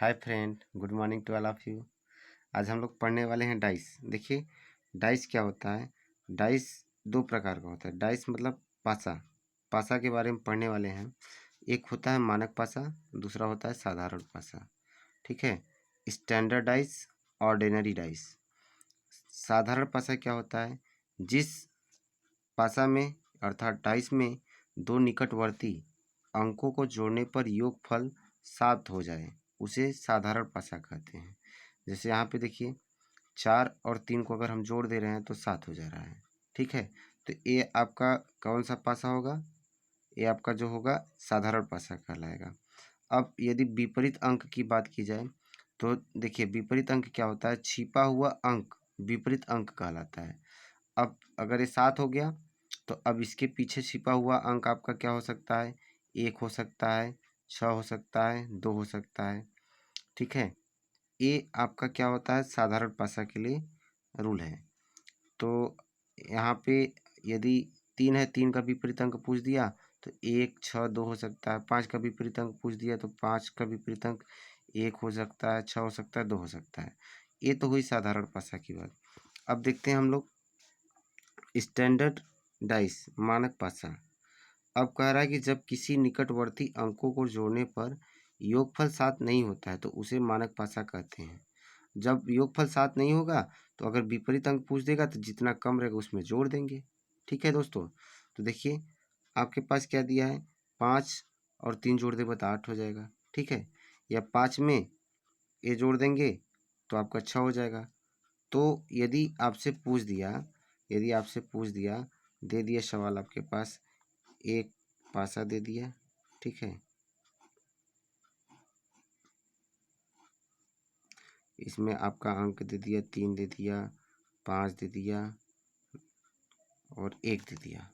Hi friend, good morning to all of you. आज हम लोग पढ़ने वाले हैं डाइस। देखिए, डाइस क्या होता है। डाइस दो प्रकार का होता है। डाइस मतलब पासा। पासा के बारे में पढ़ने वाले हैं। एक होता है मानक पासा, दूसरा होता है साधारण पासा। ठीक है। Standard dice, ordinary dice. साधारण पासा क्या होता है, जिस पासा में अर्थात डाइस में दो निकटवर्ती अंकों को जोड़ने पर योगफल 7 हो जाए उसे साधारण पासा कहते हैं। जैसे यहाँ पे देखिए, 4 और 3 को अगर हम जोड़ दे रहे हैं तो 7 हो जा रहा है। ठीक है। तो ये आपका कौन सा पासा होगा, ये आपका जो होगा साधारण पासा कहलाएगा। अब यदि विपरीत अंक की बात की जाए तो देखिए, विपरीत अंक क्या होता है, छिपा हुआ अंक विपरीत अंक कहलाता है। अब अगर ये 7 हो गया तो अब इसके पीछे छिपा हुआ अंक आपका क्या हो सकता है, 1 हो सकता है, 6 हो सकता है, 2 हो सकता है। ठीक है। ये आपका क्या होता है, साधारण पासा के लिए रूल है। तो यहाँ पे यदि 3 है, 3 का विपरीत अंक पूछ दिया तो 1, 6, 2 हो सकता है। 5 का विपरीत अंक पूछ दिया तो 5 का विपरीत अंक 1 हो सकता है, 6 हो सकता है, 2 हो सकता है। ये तो हुई साधारण पासा की बात। अब देखते हैं हम लोग स्टैंडर्ड डाइस, मानक पासा। अब कह रहा है कि जब किसी निकटवर्ती अंकों को जोड़ने पर योगफल 7 नहीं होता है तो उसे मानक पासा कहते हैं। जब योगफल 7 नहीं होगा तो अगर विपरीत अंक पूछ देगा तो जितना कम रहेगा उसमें जोड़ देंगे। ठीक है दोस्तों। तो देखिए, आपके पास क्या दिया है, 5 और 3 जोड़ देगा तो 8 हो जाएगा। ठीक है। या 5 में ये जोड़ देंगे तो आपका 6 हो जाएगा। तो यदि आपसे पूछ दिया, दे दिया सवाल आपके पास, एक पासा दे दिया। ठीक है। इसमें आपका अंक दे दिया, 3 दे दिया, 5 दे दिया और 1 दे दिया।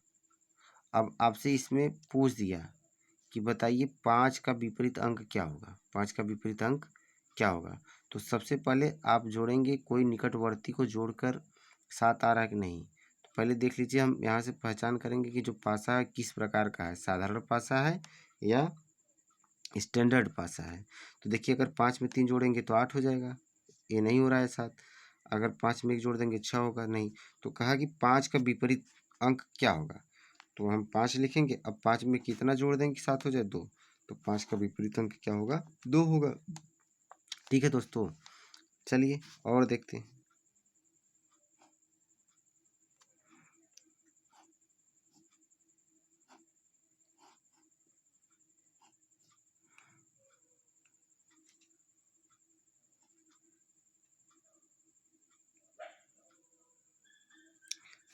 अब आपसे इसमें पूछ दिया कि बताइए 5 का विपरीत अंक क्या होगा, 5 का विपरीत अंक क्या होगा। तो सबसे पहले आप जोड़ेंगे, कोई निकटवर्ती को जोड़कर 7 आ रहा है कि नहीं। तो पहले देख लीजिए, हम यहाँ से पहचान करेंगे कि जो पासा है किस प्रकार का है, साधारण पासा है या स्टैंडर्ड पासा है। तो देखिए, अगर 5 में 3 जोड़ेंगे तो 8 हो जाएगा, ये नहीं हो रहा है 7। अगर 5 में 1 जोड़ देंगे 6 होगा, नहीं। तो कहा कि 5 का विपरीत अंक क्या होगा, तो हम 5 लिखेंगे। अब 5 में कितना जोड़ देंगे कि 7 हो जाए, 2। तो 5 का विपरीत अंक क्या होगा, 2 होगा। ठीक है दोस्तों, चलिए और देखते हैं।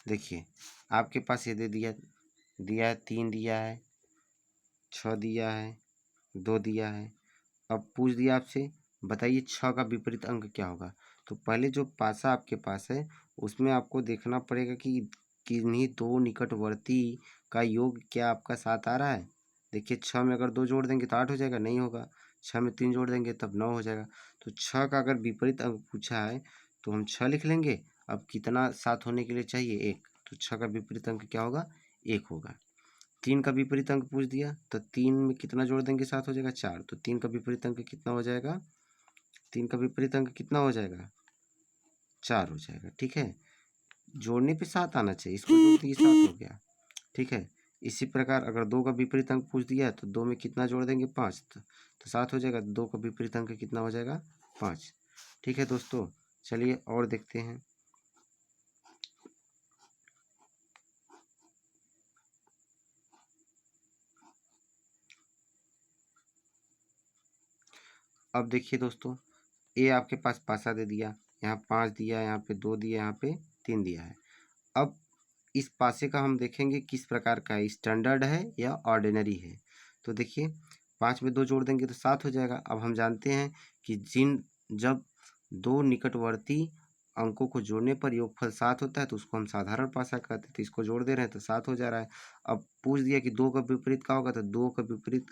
देखिए, आपके पास ये दे दिया दिया है, 3 दिया है, 6 दिया है, 2 दिया है। अब पूछ दिया आपसे, बताइए 6 का विपरीत अंक क्या होगा। तो पहले जो पासा आपके पास है उसमें आपको देखना पड़ेगा कि किन्हीं दो निकटवर्ती का योग क्या आपका 7 आ रहा है। देखिए, 6 में अगर 2 जोड़ देंगे तो 8 हो जाएगा, नहीं होगा। 6 में 3 जोड़ देंगे तब 9 हो जाएगा। तो 6 का अगर विपरीत अंक पूछा है तो हम 6 लिख लेंगे। अब कितना 7 होने के लिए चाहिए, 1। तो 6 का विपरीत अंक क्या होगा, 1 होगा। 3 का विपरीत अंक पूछ दिया तो 3 में कितना जोड़ देंगे, 7 हो जाएगा, 4। तो 3 का विपरीत अंक कितना हो जाएगा, 3 का विपरीत अंक कितना हो जाएगा, 4 हो जाएगा। ठीक है। जोड़ने पे 7 आना चाहिए, इसको जोड़ दिए 7 हो गया। ठीक है। इसी प्रकार अगर 2 का विपरीत अंक पूछ दिया तो 2 में कितना जोड़ देंगे, 5। तो 7 हो जाएगा। 2 का विपरीत अंक कितना हो जाएगा, 5। ठीक है दोस्तों, चलिए और देखते हैं। अब देखिए दोस्तों, ये आपके पास पासा दे दिया, यहाँ 5 दिया, यहाँ पे 2 दिया, यहाँ पे 3 दिया है। अब इस पासे का हम देखेंगे किस प्रकार का है, स्टैंडर्ड है या ऑर्डिनरी है। तो देखिए, 5 में 2 जोड़ देंगे तो 7 हो जाएगा। अब हम जानते हैं कि जब दो निकटवर्ती अंकों को जोड़ने पर योगफल 7 होता है तो उसको हम साधारण पासा कहते हैं। तो इसको जोड़ दे रहे हैं तो 7 हो जा रहा है। अब पूछ दिया कि 2 का विपरीत क्या होगा, तो 2 का विपरीत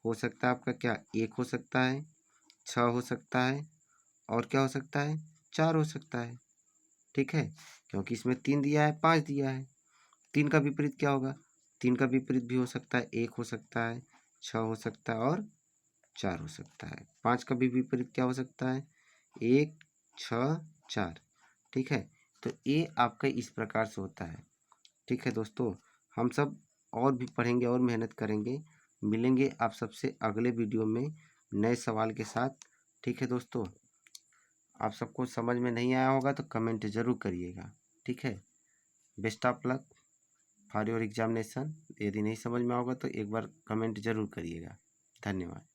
हो सकता है आपका क्या, 1 हो सकता है, 6 हो सकता है, और क्या हो सकता है, 4 हो सकता है। ठीक है। क्योंकि इसमें 3 दिया है, 5 दिया है। 3 का विपरीत क्या होगा, 3 का विपरीत भी हो सकता है, 1 हो सकता है, 6 हो सकता है और 4 हो सकता है। 5 का भी विपरीत क्या हो सकता है? 1 6 4। ठीक है, तो ये आपका इस प्रकार से होता है। ठीक है दोस्तों, हम सब और भी पढ़ेंगे और मेहनत करेंगे। मिलेंगे आप सबसे अगले वीडियो में नए सवाल के साथ। ठीक है दोस्तों, आप सबको समझ में नहीं आया होगा तो कमेंट ज़रूर करिएगा। ठीक है, best of luck for your examination. यदि नहीं समझ में होगा तो एक बार कमेंट ज़रूर करिएगा। धन्यवाद।